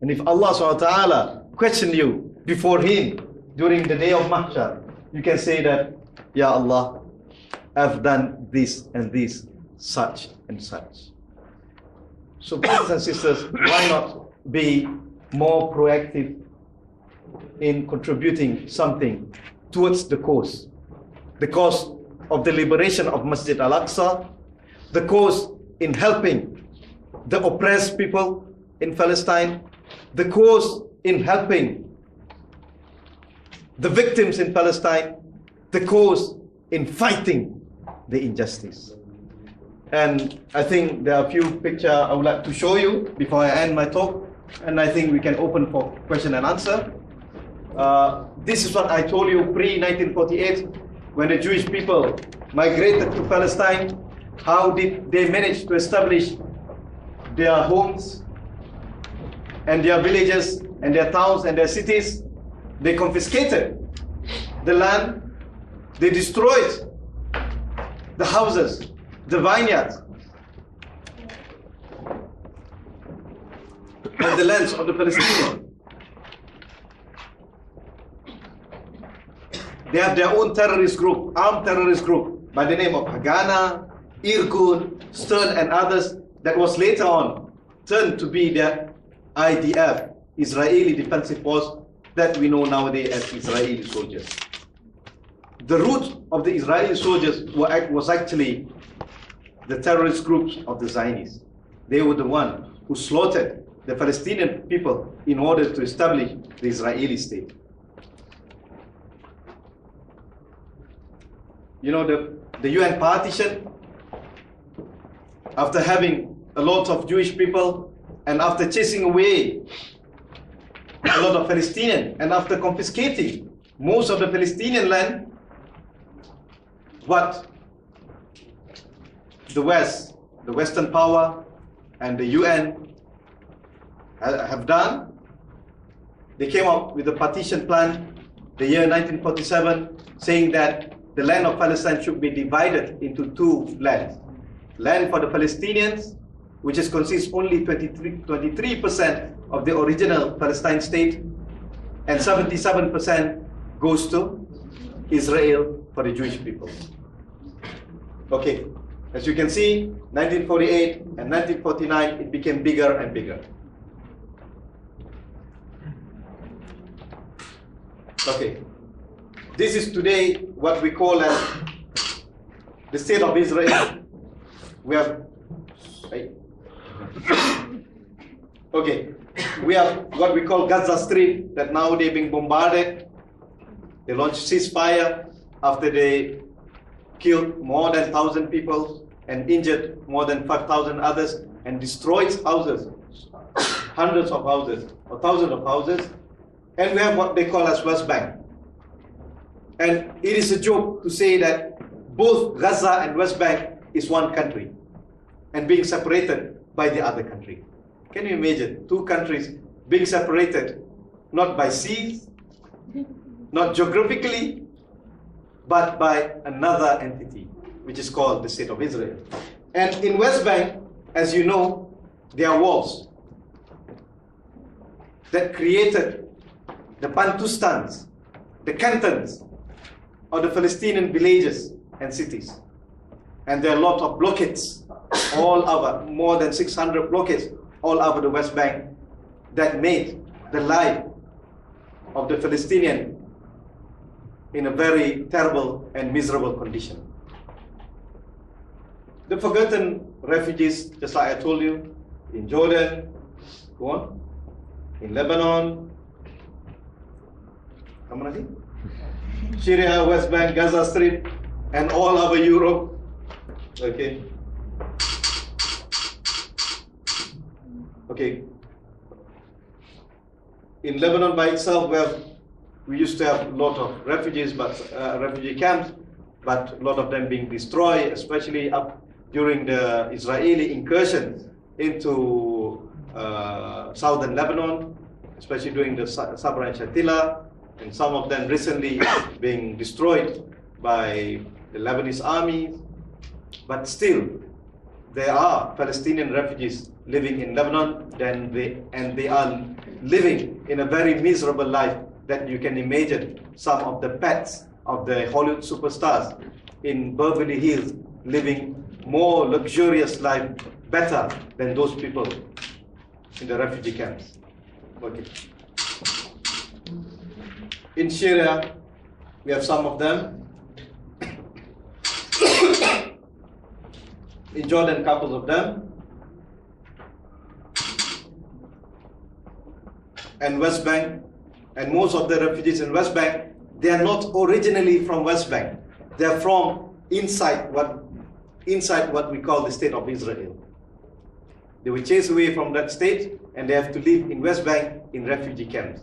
And if Allah subhanahu wa ta'ala question you before Him during the day of Mahshar, you can say that, Ya Allah, I've done this and this, such and such. So brothers and sisters, why not be more proactive in contributing something towards the cause of the liberation of Masjid Al-Aqsa, the cause in helping the oppressed people in Palestine, the cause in helping the victims in Palestine, the cause in fighting the injustice. And I think there are a few pictures I would like to show you before I end my talk, and I think we can open for question and answer. This is what I told you pre-1948, when the Jewish people migrated to Palestine. How did they manage to establish their homes and their villages and their towns and their cities? They confiscated the land, they destroyed the houses, the vineyards, and the lands of the Palestinians. They have their own terrorist group, armed terrorist group, by the name of Haganah, Irgun, Stern, and others, that was later on turned to be the IDF, Israeli Defensive Force, that we know nowadays as Israeli soldiers. The root of the Israeli soldiers was actually the terrorist groups of the Zionists. They were the one who slaughtered the Palestinian people in order to establish the Israeli state. You know, the UN partition, after having a lot of Jewish people and after chasing away a lot of Palestinians and after confiscating most of the Palestinian land, what the West, the Western power and the UN have done, they came up with a partition plan the year 1947, saying that the land of Palestine should be divided into two lands. Land for the Palestinians, which consists only 23% of the original Palestine state, and 77% goes to Israel for the Jewish people. Okay, as you can see, 1948 and 1949, it became bigger and bigger. Okay, this is today what we call as the state of Israel. We have, okay, we have what we call Gaza Strip, that now they're being bombarded. They launched ceasefire after they killed more than 1,000 people and injured more than 5,000 others and destroyed houses, hundreds of houses or thousands of houses. And we have what they call as West Bank. And it is a joke to say that both Gaza and West Bank is one country and being separated by the other country. Can you imagine two countries being separated not by seas, not geographically, but by another entity, which is called the State of Israel. And in West Bank, as you know, there are walls that created the Bantustans, the cantons of the Palestinian villages and cities. And there are a lot of blockades all over, more than 600 blockades all over the West Bank that made the life of the Palestinian in a very terrible and miserable condition. The forgotten refugees, just like I told you, in Jordan, go on, in Lebanon, Syria, West Bank, Gaza Strip, and all over Europe. Okay. Okay. In Lebanon by itself, we used to have a lot of refugees, but refugee camps, but a lot of them being destroyed, especially up during the Israeli incursions into southern Lebanon, especially during the Sabra and Shatila, and some of them recently being destroyed by the Lebanese army. But still, there are Palestinian refugees living in Lebanon, and they are living in a very miserable life that you can imagine. Some of the pets of the Hollywood superstars in Beverly Hills living more luxurious life, better than those people in the refugee camps. Okay. In Syria, we have some of them. In Jordan, couples of them. And West Bank, and most of the refugees in West Bank, they are not originally from West Bank. They are from inside what we call the state of Israel. They were chased away from that state, and they have to live in West Bank in refugee camps.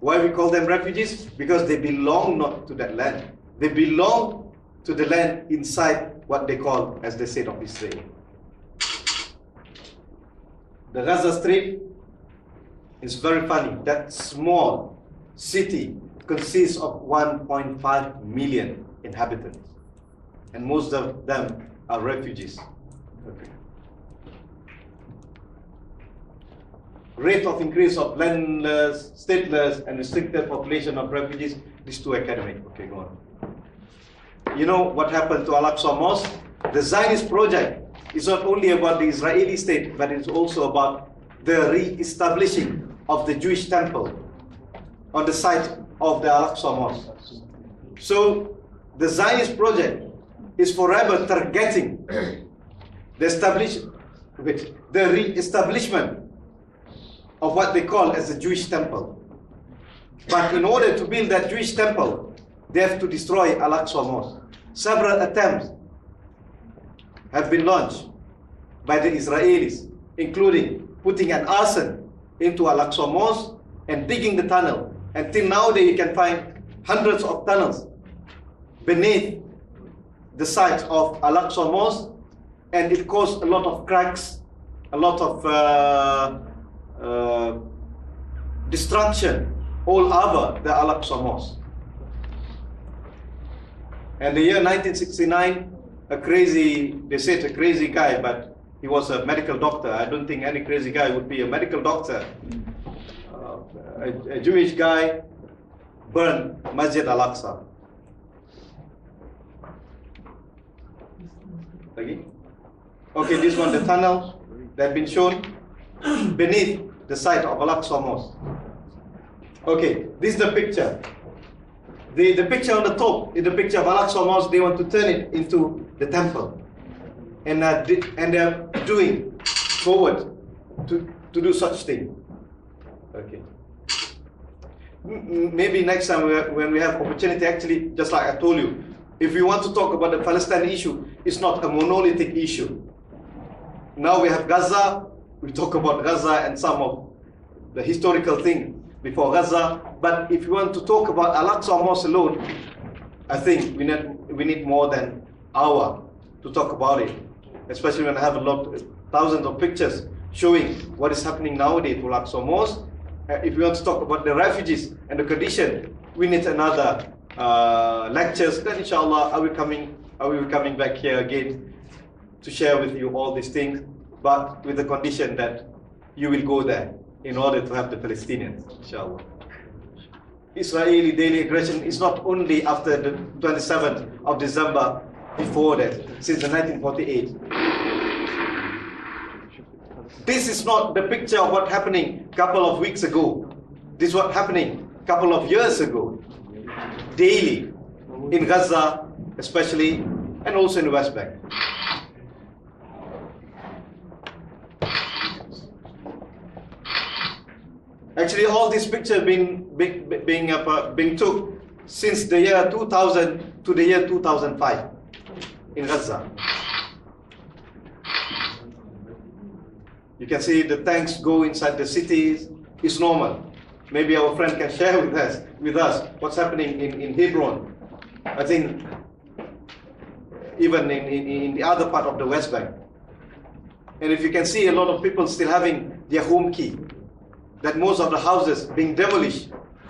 Why we call them refugees? Because they belong not to that land. They belong to the land inside what they call as the state of Israel. The Gaza Strip is very funny. That small city consists of 1.5 million inhabitants, and most of them are refugees. Okay. Rate of increase of landless, stateless, and restricted population of refugees. These two academic. Okay, go on. You know what happened to Al-Aqsa Mosque? The Zionist project is not only about the Israeli state, but it's also about the re-establishing of the Jewish temple on the site of the Al-Aqsa Mosque. So the Zionist project is forever targeting the re-establishment of what they call as the Jewish temple. But in order to build that Jewish temple, they have to destroy Al-Aqsa Mosque. Several attempts have been launched by the Israelis, including putting an arson into Al-Aqsa Mosque and digging the tunnel. Until nowadays, you can find hundreds of tunnels beneath the site of Al-Aqsa Mosque, and it caused a lot of cracks, a lot of destruction all over the Al-Aqsa Mosque. And the year 1969, they said a crazy guy, but he was a medical doctor. I don't think any crazy guy would be a medical doctor. A Jewish guy burned Masjid Al-Aqsa. Okay, this one, the tunnel that has been shown beneath the site of Al-Aqsa Mosque. Okay, this is the picture. The picture on the top is the picture of Al-Aqsa Mosque. They want to turn it into the temple, and they're doing forward to do such thing. Okay. Maybe next time when we have opportunity, actually, just like I told you, if we want to talk about the Palestine issue, it's not a monolithic issue. Now we have Gaza. We talk about Gaza and some of the historical thing before Gaza, but if you want to talk about Al-Aqsa Mosque alone, I think we need more than an hour to talk about it, especially when I have thousands of pictures showing what is happening nowadays to Al-Aqsa Mosque. If we want to talk about the refugees and the condition, we need another lectures. Then inshallah, I will be coming back here again to share with you all these things, but with the condition that you will go there in order to have the Palestinians, inshallah. Israeli daily aggression is not only after the 27th of December, before that, since the 1948. This is not the picture of what happening a couple of weeks ago. This is what happening a couple of years ago. Daily, in Gaza especially, and also in the West Bank. Actually, all these pictures being took since the year 2000 to the year 2005 in Gaza. You can see the tanks go inside the cities. It's normal. Maybe our friend can share with us what's happening in Hebron. I think even in the other part of the West Bank. And if you can see a lot of people still having their home key, that most of the houses being demolished